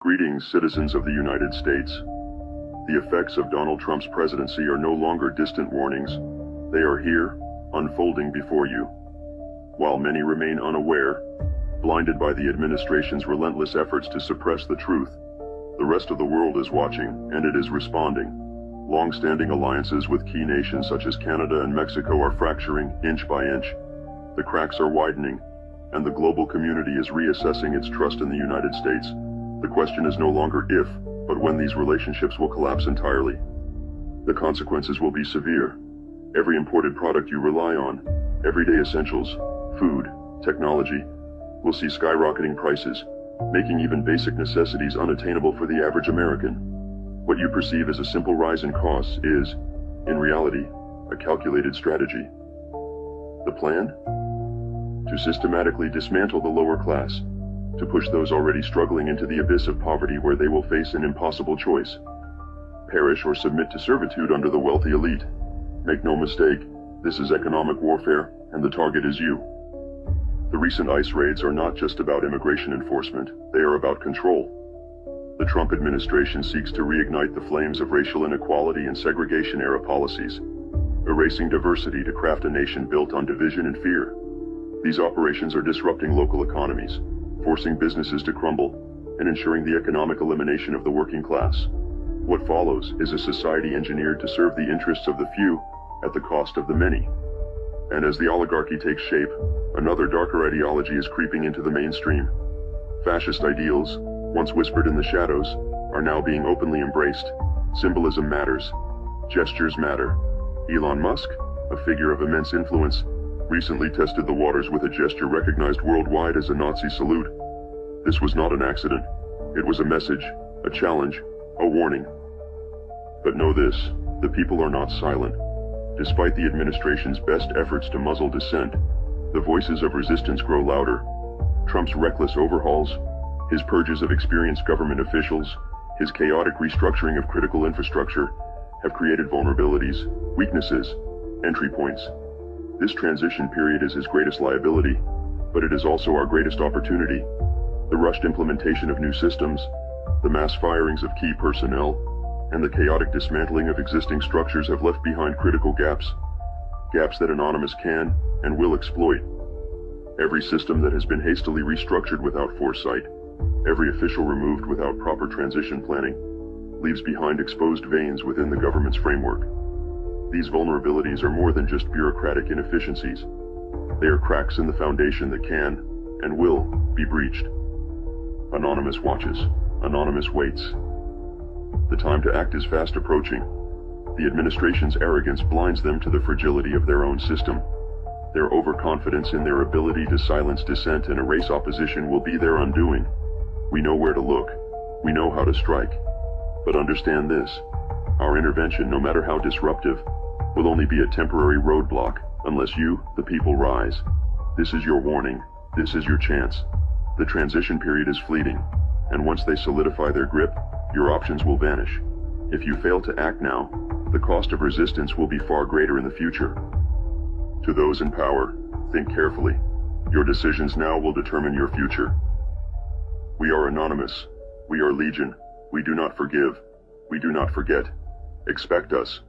Greetings, citizens of the United States. The effects of Donald Trump's presidency are no longer distant warnings. They are here, unfolding before you. While many remain unaware, blinded by the administration's relentless efforts to suppress the truth, the rest of the world is watching, and it is responding. Long-standing alliances with key nations such as Canada and Mexico are fracturing inch by inch. The cracks are widening, and the global community is reassessing its trust in the United States. The question is no longer if, but when these relationships will collapse entirely. The consequences will be severe. Every imported product you rely on, everyday essentials, food, technology, will see skyrocketing prices, making even basic necessities unattainable for the average American. What you perceive as a simple rise in costs is, in reality, a calculated strategy. The plan? To systematically dismantle the lower class, to push those already struggling into the abyss of poverty where they will face an impossible choice. Perish or submit to servitude under the wealthy elite. Make no mistake, this is economic warfare, and the target is you. The recent ICE raids are not just about immigration enforcement, they are about control. The Trump administration seeks to reignite the flames of racial inequality and segregation-era policies, erasing diversity to craft a nation built on division and fear. These operations are disrupting local economies, forcing businesses to crumble, and ensuring the economic elimination of the working class. What follows is a society engineered to serve the interests of the few at the cost of the many. And as the oligarchy takes shape, another darker ideology is creeping into the mainstream. Fascist ideals, once whispered in the shadows, are now being openly embraced. Symbolism matters. Gestures matter. Elon Musk, a figure of immense influence, recently tested the waters with a gesture recognized worldwide as a Nazi salute. This was not an accident. It was a message, a challenge, a warning. But know this, the people are not silent. Despite the administration's best efforts to muzzle dissent, the voices of resistance grow louder. Trump's reckless overhauls, his purges of experienced government officials, his chaotic restructuring of critical infrastructure have created vulnerabilities, weaknesses, entry points. This transition period is his greatest liability, but it is also our greatest opportunity. The rushed implementation of new systems, the mass firings of key personnel, and the chaotic dismantling of existing structures have left behind critical gaps that Anonymous can and will exploit. Every system that has been hastily restructured without foresight, every official removed without proper transition planning, leaves behind exposed veins within the government's framework. These vulnerabilities are more than just bureaucratic inefficiencies. They are cracks in the foundation that can, and will, be breached. Anonymous watches. Anonymous waits. The time to act is fast approaching. The administration's arrogance blinds them to the fragility of their own system. Their overconfidence in their ability to silence dissent and erase opposition will be their undoing. We know where to look. We know how to strike. But understand this. Our intervention, no matter how disruptive, will only be a temporary roadblock unless you, the people, rise. This is your warning. This is your chance. The transition period is fleeting, and once they solidify their grip, your options will vanish. If you fail to act now, the cost of resistance will be far greater in the future. To those in power, think carefully. Your decisions now will determine your future. We are Anonymous. We are Legion. We do not forgive. We do not forget. Expect us.